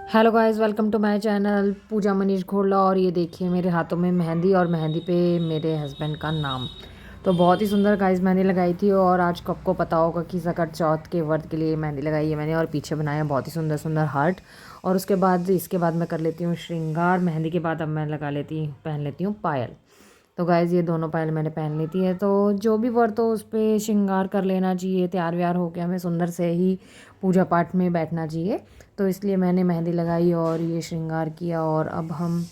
Hello guys, welcome to my channel Pooja Manish Ghodla. और ये देखिए मेरे हाथों में मेहंदी, और मेहंदी पे मेरे हस्बैंड का नाम। तो बहुत ही सुंदर गाइस मेहंदी लगाई थी। और आज आपको पता होगा कि सकट चौथ के व्रत के लिए मेहंदी लगाई है मैंने, और पीछे बनाया बहुत ही सुंदर सुंदर हार्ट। और इसके बाद मैं कर लेती हूँ श्रृंगार। मेहंदी के बाद अब मैं पहन लेती हूँ पायल। तो गाइज़ ये दोनों पायल मैंने पहन ली थी है। तो जो भी व्रत हो उस पर श्रृंगार कर लेना चाहिए, तैयार व्यार होकर हमें सुंदर से ही पूजा पाठ में बैठना चाहिए। तो इसलिए मैंने मेहंदी लगाई और ये श्रृंगार किया। और अब हम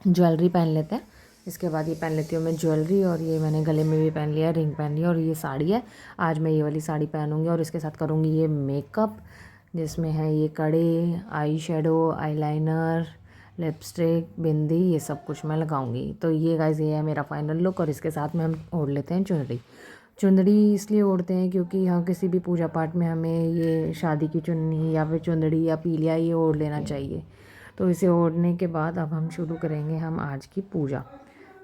ज्वेलरी पहन लेते हैं। इसके बाद ये पहन लेती हूँ मैं ज्वेलरी, और ये मैंने गले में भी पहन लिया, रिंग पहन लिया। और ये साड़ी है, आज मैं ये वाली साड़ी पहनूंगी और इसके साथ करूँगी ये मेकअप, जिसमें है ये कड़े, आई शेडो, आईलाइनर, लिपस्टिक, बिंदी, ये सब कुछ मैं लगाऊंगी। तो ये गाइस ये है मेरा फाइनल लुक। और इसके साथ में हम ओढ़ लेते हैं चुनरी। चुंदड़ी इसलिए ओढ़ते हैं क्योंकि हाँ किसी भी पूजा पाठ में हमें ये शादी की चुन्नी या फिर चुंदड़ी या पीलिया ये ओढ़ लेना चाहिए। तो इसे ओढ़ने के बाद अब हम शुरू करेंगे हम आज की पूजा।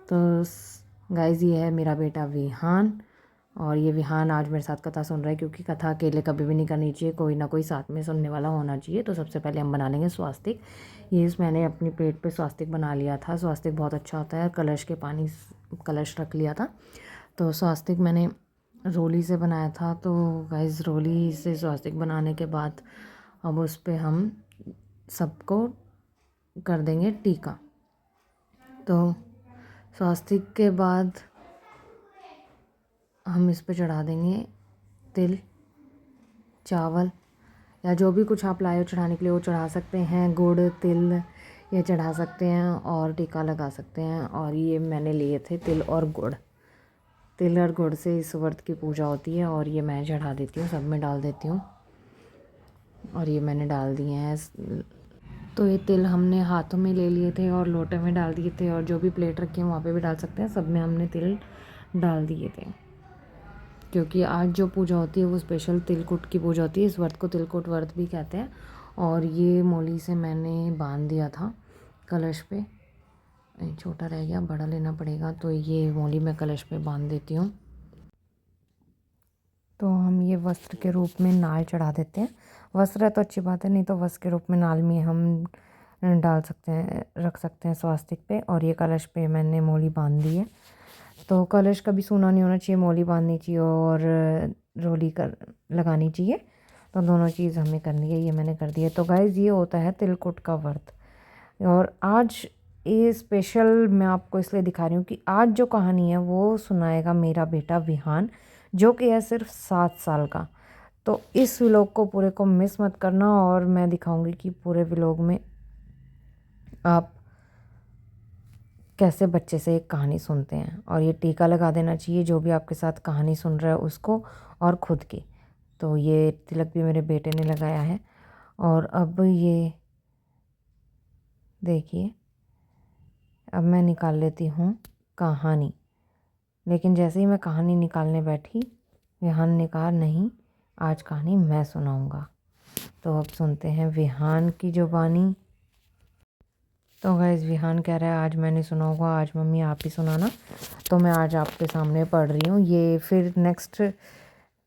तो गाइज़ ये है मेरा बेटा विहान। और ये विहान आज मेरे साथ कथा सुन रहा है, क्योंकि कथा अकेले कभी भी नहीं करनी चाहिए, कोई ना कोई साथ में सुनने वाला होना चाहिए। तो सबसे पहले हम बना लेंगे स्वास्तिक। मैंने अपनी प्लेट पे स्वास्तिक बना लिया था। स्वास्तिक बहुत अच्छा होता है। कलश रख लिया था। तो स्वास्तिक मैंने रोली से बनाया था। तो गाइस रोली से स्वास्तिक बनाने के बाद अब उस पर हम सबको कर देंगे टीका। तो स्वास्तिक के बाद हम इस पे चढ़ा देंगे तिल, चावल, या जो भी कुछ आप लाए हो चढ़ाने के लिए वो चढ़ा सकते हैं। गुड़, तिल ये चढ़ा सकते हैं और टीका लगा सकते हैं। और ये मैंने लिए थे तिल और गुड़। तिल और गुड़ से इस व्रत की पूजा होती है। और ये मैं चढ़ा देती हूँ, सब में डाल देती हूँ। और ये मैंने डाल दिए हैं। तो ये तिल हमने हाथों में ले लिए थे और लोटे में डाल दिए थे, और जो भी प्लेट रखी है वहाँ पे भी डाल सकते हैं। सब में हमने तिल डाल दिए थे, क्योंकि आज जो पूजा होती है वो स्पेशल तिलकुट की पूजा होती है। इस व्रत को तिलकुट व्रत भी कहते हैं। और ये मोली से मैंने बांध दिया था कलश पे। छोटा रह गया, बड़ा लेना पड़ेगा। तो ये मोली मैं कलश पे बांध देती हूँ। तो हम ये वस्त्र के रूप में नाल चढ़ा देते हैं। वस्त्र है तो अच्छी बात है, नहीं तो वस्त्र के रूप में नाल में हम डाल सकते हैं, रख सकते हैं स्वास्तिक पे। और ये कलश पे मैंने मोली बांध दी है। तो कलश कभी सूना नहीं होना चाहिए, मोली बांधनी चाहिए और रोली कर लगानी चाहिए। तो दोनों चीज़ हमें करनी है, ये मैंने कर दिया। तो गाइज़ ये होता है तिलकुट का व्रत। और आज ये स्पेशल मैं आपको इसलिए दिखा रही हूँ कि आज जो कहानी है वो सुनाएगा मेरा बेटा विहान, जो कि है सिर्फ 7 साल का। तो इस व्लॉग को पूरे को मिस मत करना। और मैं दिखाऊंगी कि पूरे व्लॉग में आप कैसे बच्चे से एक कहानी सुनते हैं। और ये टीका लगा देना चाहिए जो भी आपके साथ कहानी सुन रहा है उसको, और ख़ुद की। तो ये तिलक भी मेरे बेटे ने लगाया है। और अब ये देखिए, अब मैं निकाल लेती हूँ कहानी। लेकिन जैसे ही मैं कहानी निकालने बैठी, विहान ने कहा नहीं, आज कहानी मैं सुनाऊंगा। तो अब सुनते हैं विहान की जुबानी। तो गाइस विहान कह रहा है आज मैं नहीं सुनाऊंगा, आज मम्मी आप ही सुनाना। तो मैं आज आपके सामने पढ़ रही हूँ। ये फिर नेक्स्ट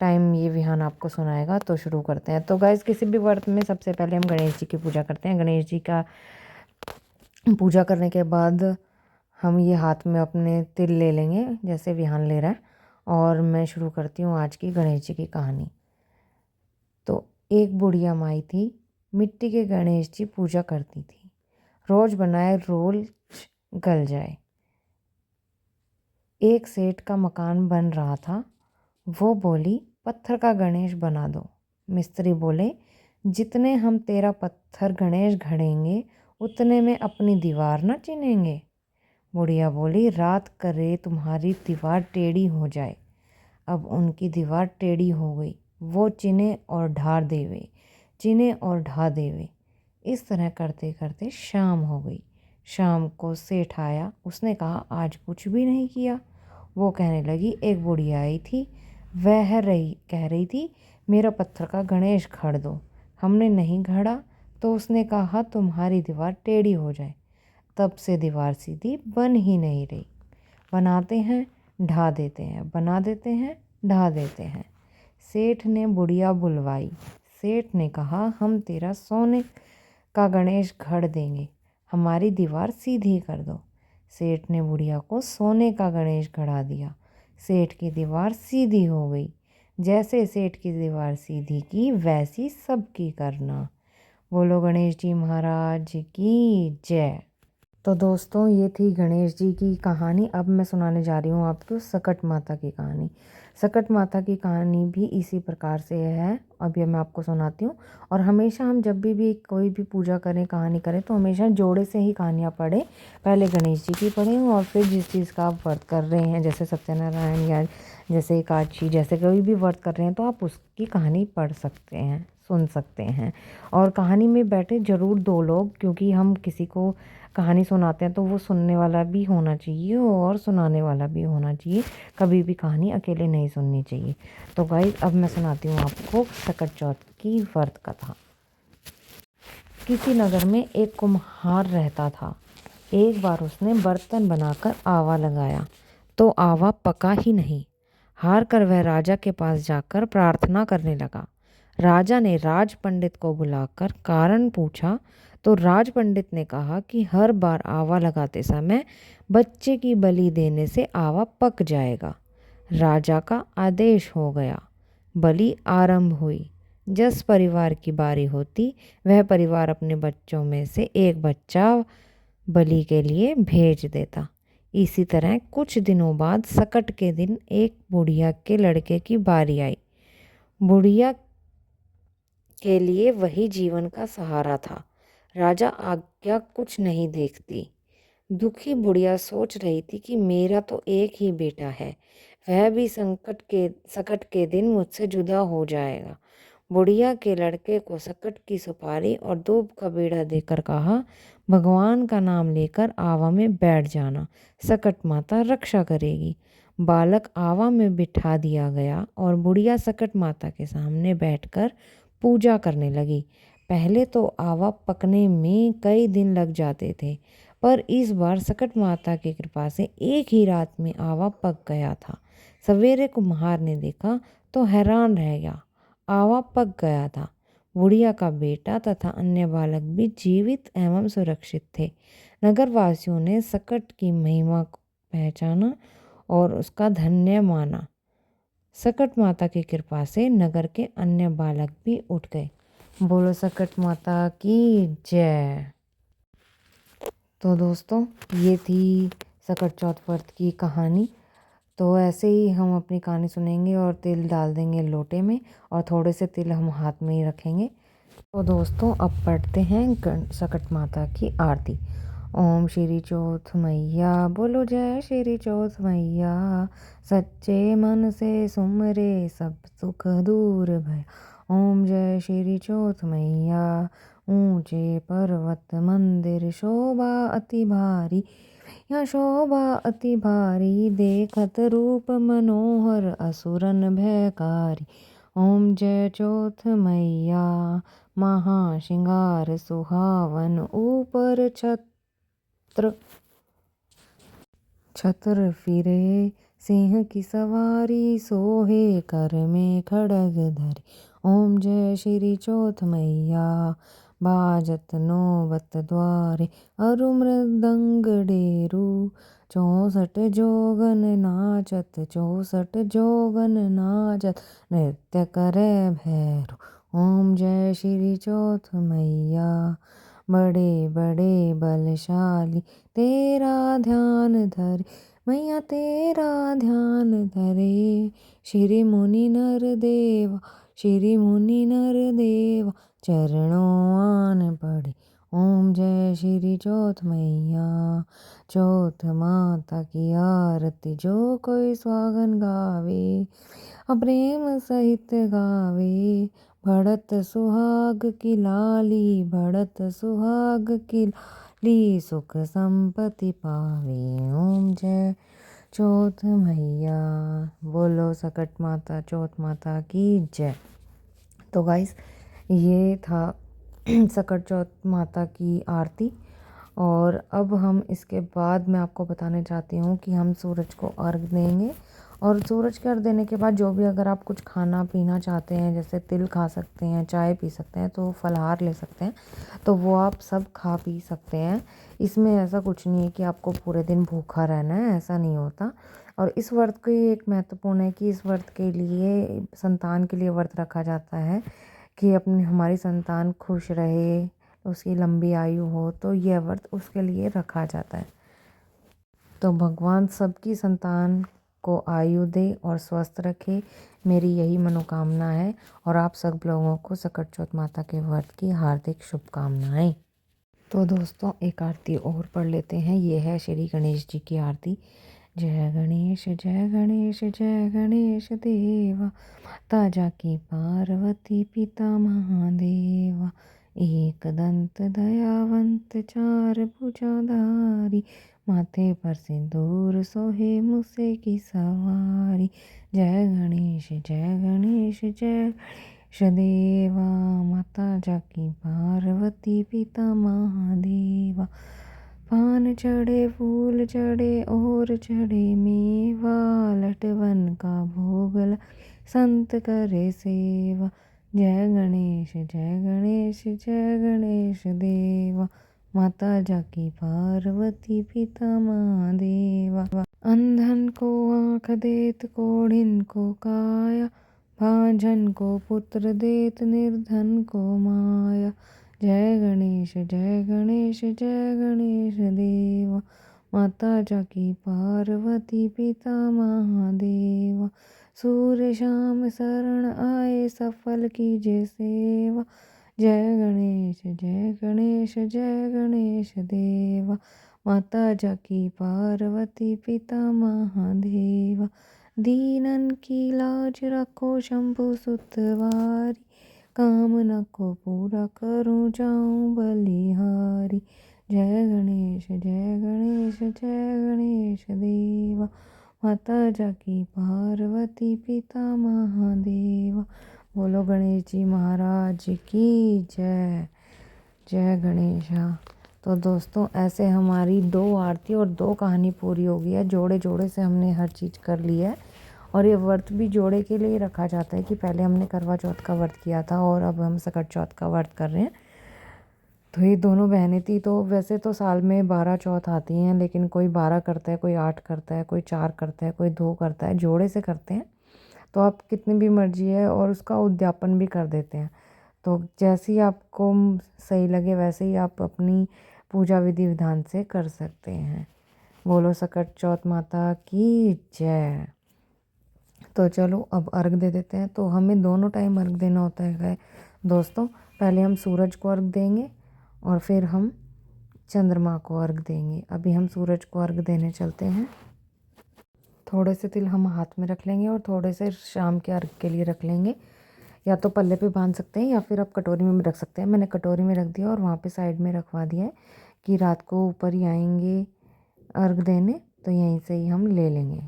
टाइम ये विहान आपको सुनाएगा। तो शुरू करते हैं। तो गाइस किसी भी व्रत में सबसे पहले हम गणेश जी की पूजा करते हैं। गणेश जी का पूजा करने के बाद हम ये हाथ में अपने तिल ले लेंगे, जैसे विहान ले रहा है। और मैं शुरू करती हूँ आज की गणेश जी की कहानी। तो एक बुढ़िया माई थी, मिट्टी के गणेश जी पूजा करती थी। रोज बनाए रोल गल जाए। एक सेठ का मकान बन रहा था। वो बोली पत्थर का गणेश बना दो। मिस्त्री बोले जितने हम तेरा पत्थर गणेश घड़ेंगे उतने में अपनी दीवार न चिनेंगे। बुढ़िया बोली रात करे तुम्हारी दीवार टेढ़ी हो जाए। अब उनकी दीवार टेढ़ी हो गई। वो चिने और ढा देवे, चिने और ढा देवे। इस तरह करते करते शाम हो गई। शाम को सेठ आया। उसने कहा आज कुछ भी नहीं किया। वो कहने लगी एक बुढ़िया आई थी, वह कह रही थी मेरा पत्थर का गणेश घड़ दो। हमने नहीं घड़ा तो उसने कहा तुम्हारी दीवार टेढ़ी हो जाए। तब से दीवार सीधी बन ही नहीं रही। बनाते हैं ढा देते हैं, बना देते हैं ढा देते हैं। सेठ ने बुढ़िया बुलवाई। सेठ ने कहा हम तेरा का गणेश गढ़ देंगे, हमारी दीवार सीधी कर दो। सेठ ने बुढ़िया को सोने का गणेश गढ़ा दिया। सेठ की दीवार सीधी हो गई। जैसे सेठ की दीवार सीधी की वैसी सबकी करना। बोलो गणेश जी महाराज की जय। तो दोस्तों ये थी गणेश जी की कहानी। अब मैं सुनाने जा रही हूँ आपको सकट माता की कहानी। सकट माता की कहानी भी इसी प्रकार से है। अब ये मैं आपको सुनाती हूँ। और हमेशा हम जब भी कोई भी पूजा करें, कहानी करें, तो हमेशा जोड़े से ही कहानियाँ पढ़ें। पहले गणेश जी की पढ़ें और फिर जिस चीज़ का आप व्रत कर रहे हैं, जैसे सत्यनारायण या जैसे एकादशी, जैसे कोई भी व्रत कर रहे हैं, तो आप उसकी कहानी पढ़ सकते हैं, सुन सकते हैं। और कहानी में बैठे ज़रूर 2 लोग, क्योंकि हम किसी को कहानी सुनाते हैं तो वो सुनने वाला भी होना चाहिए और सुनाने वाला भी होना चाहिए। कभी भी कहानी अकेले नहीं सुननी चाहिए। तो गाइस अब मैं सुनाती हूँ आपको सकट चौथ की व्रत कथा। किसी नगर में एक कुम्हार रहता था। एक बार उसने बर्तन बनाकर आवा लगाया तो आवा पका ही नहीं। हार कर वह राजा के पास जाकर प्रार्थना करने लगा। राजा ने राज पंडित को बुलाकर कारण पूछा तो राज पंडित ने कहा कि हर बार आवा लगाते समय बच्चे की बलि देने से आवा पक जाएगा। राजा का आदेश हो गया। बलि आरंभ हुई। जिस परिवार की बारी होती वह परिवार अपने बच्चों में से एक बच्चा बलि के लिए भेज देता। इसी तरह कुछ दिनों बाद सकट के दिन एक बुढ़िया के लड़के की बारी आई। बुढ़िया के लिए वही जीवन का सहारा था। राजा आज्ञा कुछ नहीं देखती। दुखी बुढ़िया सोच रही थी कि मेरा तो एक ही बेटा है, वह भी सकट के दिन मुझसे जुदा हो जाएगा। बुढ़िया के लड़के को सकट की सुपारी और दूब का बीड़ा देकर कहा, भगवान का नाम लेकर आवा में बैठ जाना, सकट माता रक्षा करेगी। बालक आवा में बिठा दिया गया और बुढ़िया सकट माता के सामने बैठकर पूजा करने लगी। पहले तो आवा पकने में कई दिन लग जाते थे, पर इस बार सकट माता की कृपा से एक ही रात में आवा पक गया था। सवेरे कुम्हार ने देखा तो हैरान रह गया, आवा पक गया था। बुढ़िया का बेटा तथा अन्य बालक भी जीवित एवं सुरक्षित थे। नगरवासियों ने सकट की महिमा को पहचाना और उसका धन्य माना। सकट माता की कृपा से नगर के अन्य बालक भी उठ गए। बोलो सकट माता की जय। तो दोस्तों ये थी सकट चौथ व्रत की कहानी। तो ऐसे ही हम अपनी कहानी सुनेंगे और तिल डाल देंगे लोटे में और थोड़े से तिल हम हाथ में ही रखेंगे। तो दोस्तों अब पढ़ते हैं सकट माता की आरती। ओम श्री चौथ मैया, बोलो जय श्री चौथ मैया। सच्चे मन से सुमरे सब सुख दूर भय। ओम जय श्री चौथ मैया। ऊंचे पर्वत मंदिर शोभा अति भारी, यहाँ शोभा अति भारी। देखत रूप मनोहर असुरन भयकारी। ओम जय चौथ मैया। महाशिंगार सुहावन ऊपर छत्र फिरे। सिंह की सवारी सोहे कर में खड़ग धरी। ओम जय श्री चौथ मैया। बाजत नौबत द्वारे अरु मृदंग डेरू। 64 जोगन नाचत, 64 जोगन नाचत, नृत्य करे भैरू। ओम जय श्री चौथ मैया। बड़े बड़े बलशाली तेरा ध्यान धरे, मैया तेरा ध्यान धरे। श्री मुनि नर देवा, श्री मुनि नर देवा, चरणों आन पड़े। ओम जय श्री चौथ मैया। चौथ माता की आरती जो कोई स्वागन गावे, प्रेम सहित गावे। बढ़त सुहाग की लाली, बढ़त सुहाग की लाली, सुख संपत्ति पावे। ओम जय चौथ मैया। बोलो सकट माता चौथ माता की जय। तो गाइस ये था सकट चौथ माता की आरती। और अब हम इसके बाद मैं आपको बताने चाहती हूँ कि हम सूरज को अर्घ देंगे और सूरज के अर्घ देने के बाद जो भी अगर आप कुछ खाना पीना चाहते हैं, जैसे तिल खा सकते हैं, चाय पी सकते हैं, तो फलाहार ले सकते हैं, तो वो आप सब खा पी सकते हैं। इसमें ऐसा कुछ नहीं है कि आपको पूरे दिन भूखा रहना है, ऐसा नहीं होता। और इस व्रत की एक महत्वपूर्ण है कि इस व्रत के लिए संतान के लिए व्रत रखा जाता है कि अपनी हमारी संतान खुश रहे, उसकी लंबी आयु हो, तो यह व्रत उसके लिए रखा जाता है। तो भगवान सबकी संतान को आयु दे और स्वस्थ रखे, मेरी यही मनोकामना है। और आप सब लोगों को सकट चौथ माता के व्रत की हार्दिक शुभकामनाएं। तो दोस्तों एक आरती और पढ़ लेते हैं। ये है श्री गणेश जी की आरती। जय गणेश जय गणेश जय गणेश देवा, माता जाकी पार्वती पिता महादेवा, एक दंत दयावंत चार भुजाधारी, माथे पर सिंदूर सोहे मुसे की सवारी। जय गणेश जय गणेश जय गणेश देवा, माता जाकी पार्वती पिता महादेवा, पान चढ़े फूल चढ़े और चढ़े मेवा, लटवन का भोग लगे संत करे सेवा। जय गणेश जय गणेश जय गणेश देवा, माता जाकी पार्वती पिता महादेवा, अंधन को आँख देत कोढ़िन को काया, भांजन को पुत्र देत निर्धन को माया। जय गणेश जय गणेश जय गणेश देवा, माता जाकी पार्वती पिता महादेवा, सूर्य शाम शरण आए सफल कीजिए सेवा। जय गणेश जय गणेश जय गणेश देवा, माता जाकी पार्वती पिता महादेवा, दीनन की लाज रखो शंभु सुतवारी, कामना को पूरा करूं जाऊं बलिहारी। जय गणेश जय गणेश जय गणेश देवा, माता जाकी पार्वती पिता महादेवा। बोलो गणेश जी महाराज की जय। जय गणेशा। तो दोस्तों ऐसे हमारी 2 आरती और 2 कहानी पूरी हो गई है। जोड़े जोड़े से हमने हर चीज़ कर ली है। और ये व्रत भी जोड़े के लिए रखा जाता है कि पहले हमने करवा चौथ का व्रत किया था और अब हम सकट चौथ का व्रत कर रहे हैं। तो ये दोनों बहनें थी। तो वैसे तो साल में 12 चौथ आती हैं, लेकिन कोई 12 करता है, कोई 8 करता है, कोई 4 करता है, कोई 2 करता है, जोड़े से करते हैं। तो आप कितनी भी मर्जी है और उसका उद्यापन भी कर देते हैं। तो जैसे ही आपको सही लगे वैसे ही आप अपनी पूजा विधि विधान से कर सकते हैं। बोलो सकट चौथ माता की जय। तो चलो अब अर्घ दे देते हैं। तो हमें दोनों टाइम अर्घ देना होता है दोस्तों। पहले हम सूरज को अर्घ देंगे और फिर हम चंद्रमा को अर्घ देंगे। अभी हम सूरज को अर्घ देने चलते हैं। थोड़े से तिल हम हाथ में रख लेंगे और थोड़े से शाम के अर्घ के लिए रख लेंगे। या तो पल्ले पे बांध सकते हैं या फिर आप कटोरी में भी रख सकते हैं। मैंने कटोरी में रख दिया और वहाँ पे साइड में रखवा दिया है कि रात को ऊपर ही आएंगे अर्घ देने, तो यहीं से ही हम ले लेंगे।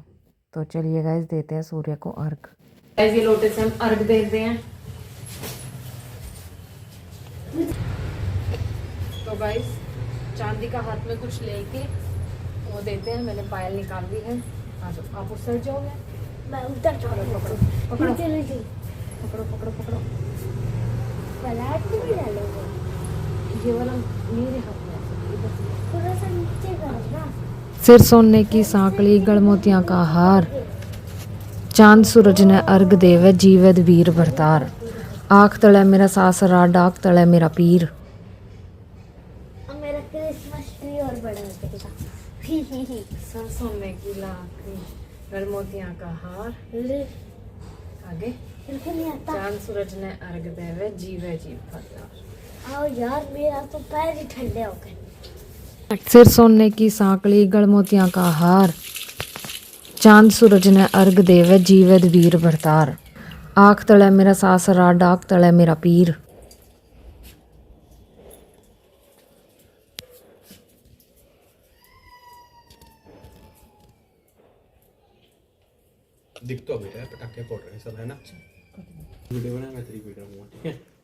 तो चलिए गाइस देते हैं सूर्य को अर्घ। गाइस ये लोटे से हम अर्घ देते हैं। तो गाइस चांदी का हाथ में कुछ लेके वो देते हैं। मैंने पायल निकाल दी है। आप उस साइड जाओगे, मैं उधर पकड़ो पकड़ो पकड़ो पकड़ो पकड़ो पकड़ो। पलट के भी डालोगे, ये वाला मेरे हाथ में थोड़ा सा नीचे करो ना। सिर सोने की सांकली गड़ मोतियां का हार, चांद सूरज ने अर्घ देवे जीवद वीर भरतार, आँख तले मेरा सासरा डाक तले मेरा पीर। अब मेरा क्रिसमस ट्री और बड़ा हो जाएगा। सिर सोने की लाकड़ी गड़ मोतियां का हार, आगे बिल्कुल नहीं आता। चांद सूरज ने अर्घ देवे जीवे जीव भरतार। आओ यार, मेरा तो पैर ही ठंडे हो गए। सिर सोने की सांकली गड़ मोतियां का हार, चांद सूरज ने अर्घ देवे जीवद वीर भरतार, आँख तले मेरा सासरा डाक तले मेरा पीर। दिख तो अभी है, पटाखे फोड़ रहे हैं सब, है ना। वीडियो बना, मैं तेरी वीडियो बनाऊंगा, ठीक है।